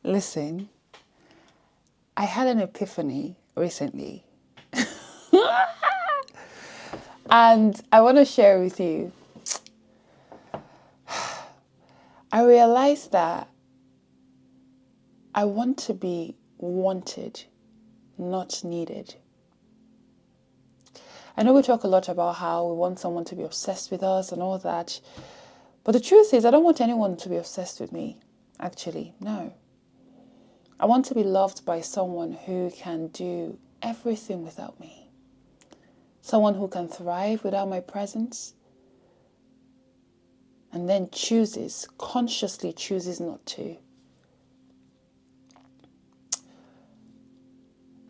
Listen, I had an epiphany recently. And I want to share with you. I realized that I want to be wanted, not needed. I know we talk a lot about how we want someone to be obsessed with us and all that. But the truth is, I don't want anyone to be obsessed with me. Actually, no. I want to be loved by someone who can do everything without me. Someone who can thrive without my presence. And then consciously chooses not to.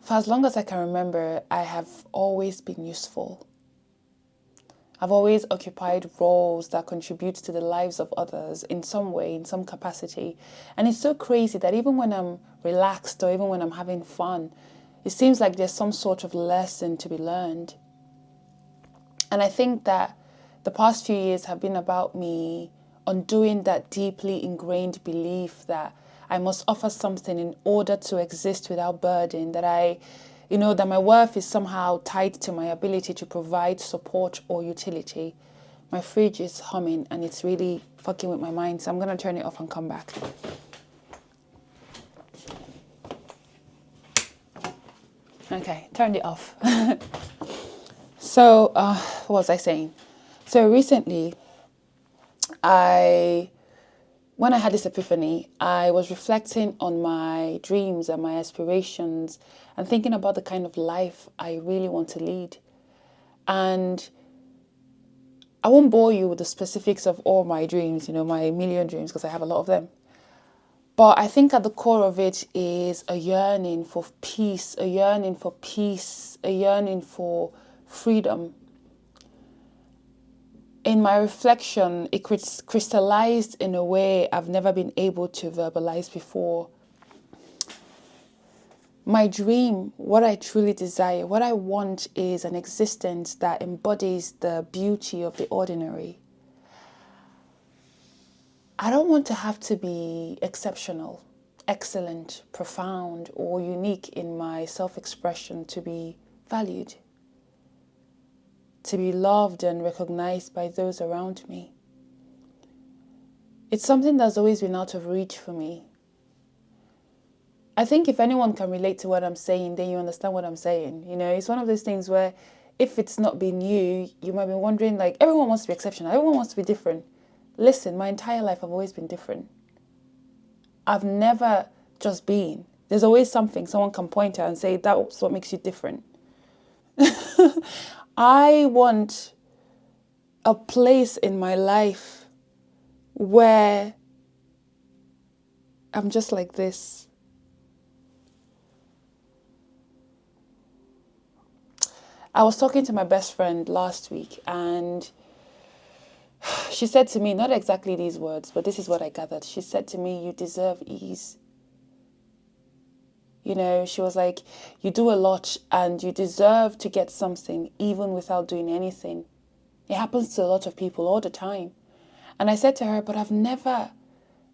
For as long as I can remember, I have always been useful. I've always occupied roles that contribute to the lives of others in some way, in some capacity. And it's so crazy that even when I'm relaxed or even when I'm having fun, it seems like there's some sort of lesson to be learned. And I think that the past few years have been about me undoing that deeply ingrained belief that I must offer something in order to exist without burden, that that my worth is somehow tied to my ability to provide support or utility. My fridge is humming and it's really fucking with my mind, so I'm going to turn it off and come back. Okay, turned it off. So, what was I saying? So recently, when I had this epiphany, I was reflecting on my dreams and my aspirations and thinking about the kind of life I really want to lead. And I won't bore you with the specifics of all my dreams, my million dreams, because I have a lot of them. But I think at the core of it is a yearning for peace, a yearning for freedom. In my reflection, it crystallized in a way I've never been able to verbalize before. My dream, what I truly desire, what I want is an existence that embodies the beauty of the ordinary. I don't want to have to be exceptional, excellent, profound, or unique in my self-expression to be valued, to be loved and recognized by those around me. It's something that's always been out of reach for me. I think if anyone can relate to what I'm saying, then you understand what I'm saying. It's one of those things where if it's not been you, you might be wondering, like, everyone wants to be exceptional, everyone wants to be different. Listen, my entire life I've always been different. I've never just been. There's always something someone can point at and say, that's what makes you different. I want a place in my life where I'm just like this. I was talking to my best friend last week and she said to me, not exactly these words, but this is what I gathered. She said to me, you deserve ease. She was like, you do a lot and you deserve to get something even without doing anything. It happens to a lot of people all the time. And I said to her, but I've never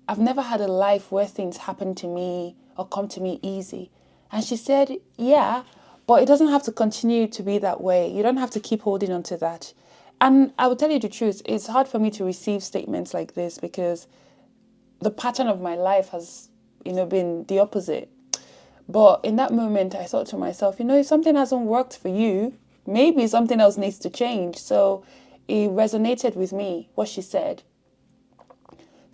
had a life where things happen to me or come to me easy. And she said, yeah, but it doesn't have to continue to be that way. You don't have to keep holding on to that. And I will tell you the truth, it's hard for me to receive statements like this because the pattern of my life has, been the opposite. But in that moment, I thought to myself, if something hasn't worked for you, maybe something else needs to change. So it resonated with me, what she said.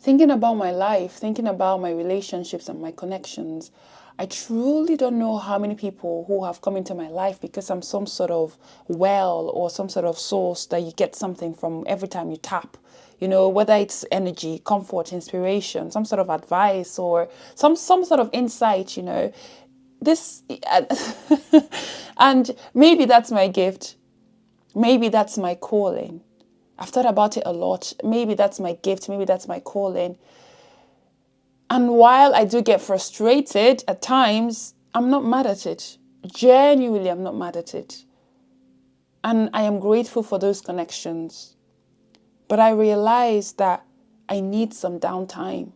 Thinking about my life, thinking about my relationships and my connections, I truly don't know how many people who have come into my life because I'm some sort of well or some sort of source that you get something from every time you tap. Whether it's energy, comfort, inspiration, some sort of advice or some sort of insight, this, and maybe that's my gift. Maybe that's my calling. I've thought about it a lot. Maybe that's my gift. Maybe that's my calling. And while I do get frustrated at times, I'm not mad at it. Genuinely, I'm not mad at it. And I am grateful for those connections. But I realize that I need some downtime.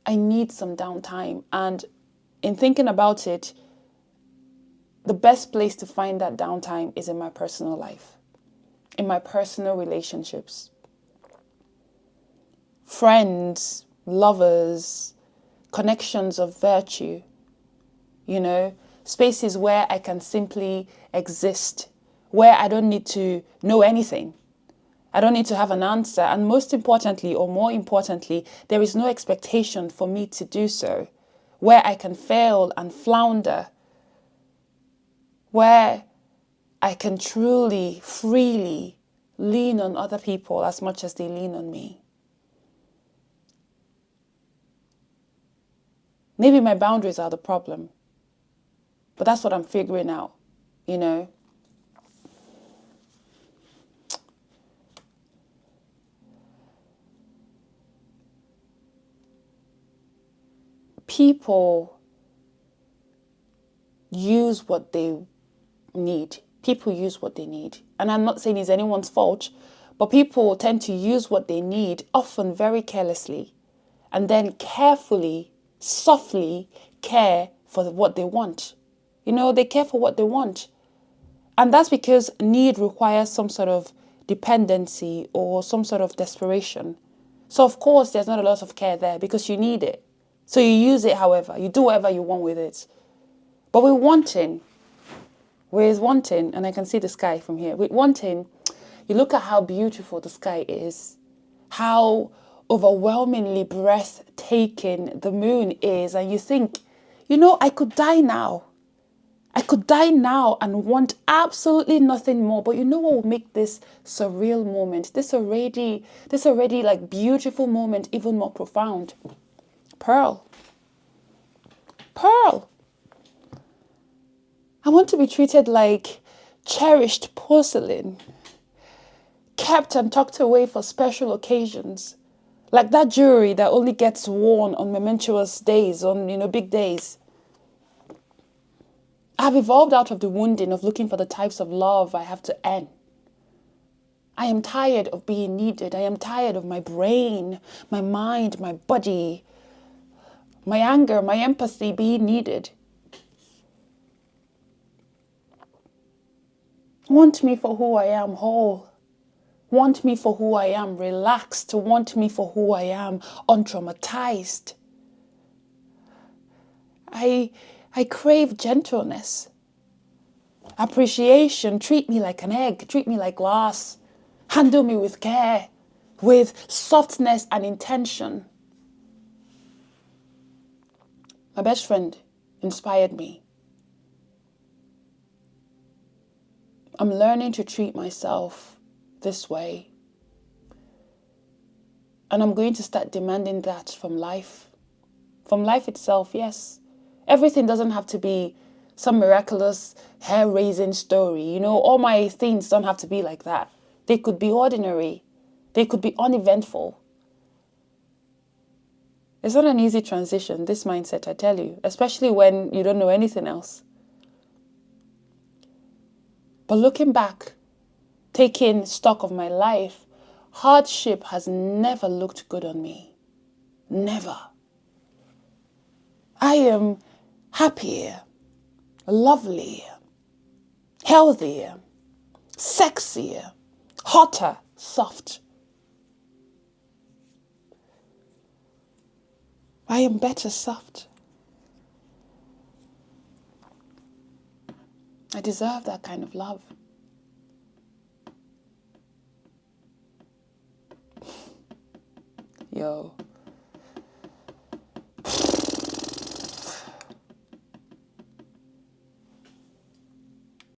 I need some downtime. And in thinking about it, the best place to find that downtime is in my personal life, in my personal relationships. Friends, lovers, connections of virtue, spaces where I can simply exist, where I don't need to know anything. I don't need to have an answer. And most importantly, or more importantly, there is no expectation for me to do so, where I can fail and flounder, where I can truly, freely lean on other people as much as they lean on me. Maybe my boundaries are the problem, but that's what I'm figuring out, People use what they need. People use what they need. And I'm not saying it's anyone's fault, but people tend to use what they need, often very carelessly, and then carefully, softly care for what they want. They care for what they want. And that's because need requires some sort of dependency or some sort of desperation. So of course, there's not a lot of care there because you need it. So you use it however, you do whatever you want with it. But with wanting, and I can see the sky from here, with wanting, you look at how beautiful the sky is, how overwhelmingly breathtaking the moon is, and you think, I could die now. I could die now and want absolutely nothing more. But you know what will make this surreal moment, this already like beautiful moment even more profound? Pearl. I want to be treated like cherished porcelain, kept and tucked away for special occasions, like that jewelry that only gets worn on momentous days, on big days. I've evolved out of the wounding of looking for the types of love I have to earn. I am tired of being needed. I am tired of my brain, my mind, my body, my anger, my empathy being needed. Want me for who I am, whole. Want me for who I am, relaxed. Want me for who I am, untraumatized. I crave gentleness, appreciation. Treat me like an egg, treat me like glass. Handle me with care, with softness and intention. My best friend inspired me. I'm learning to treat myself this way. And I'm going to start demanding that from life. From life itself, yes. Everything doesn't have to be some miraculous, hair-raising story. All my things don't have to be like that. They could be ordinary. They could be uneventful. It's not an easy transition, this mindset, I tell you, especially when you don't know anything else. But looking back, taking stock of my life, hardship has never looked good on me. Never. I am happier, lovelier, healthier, sexier, hotter, soft. I am better soft. I deserve that kind of love. Yo.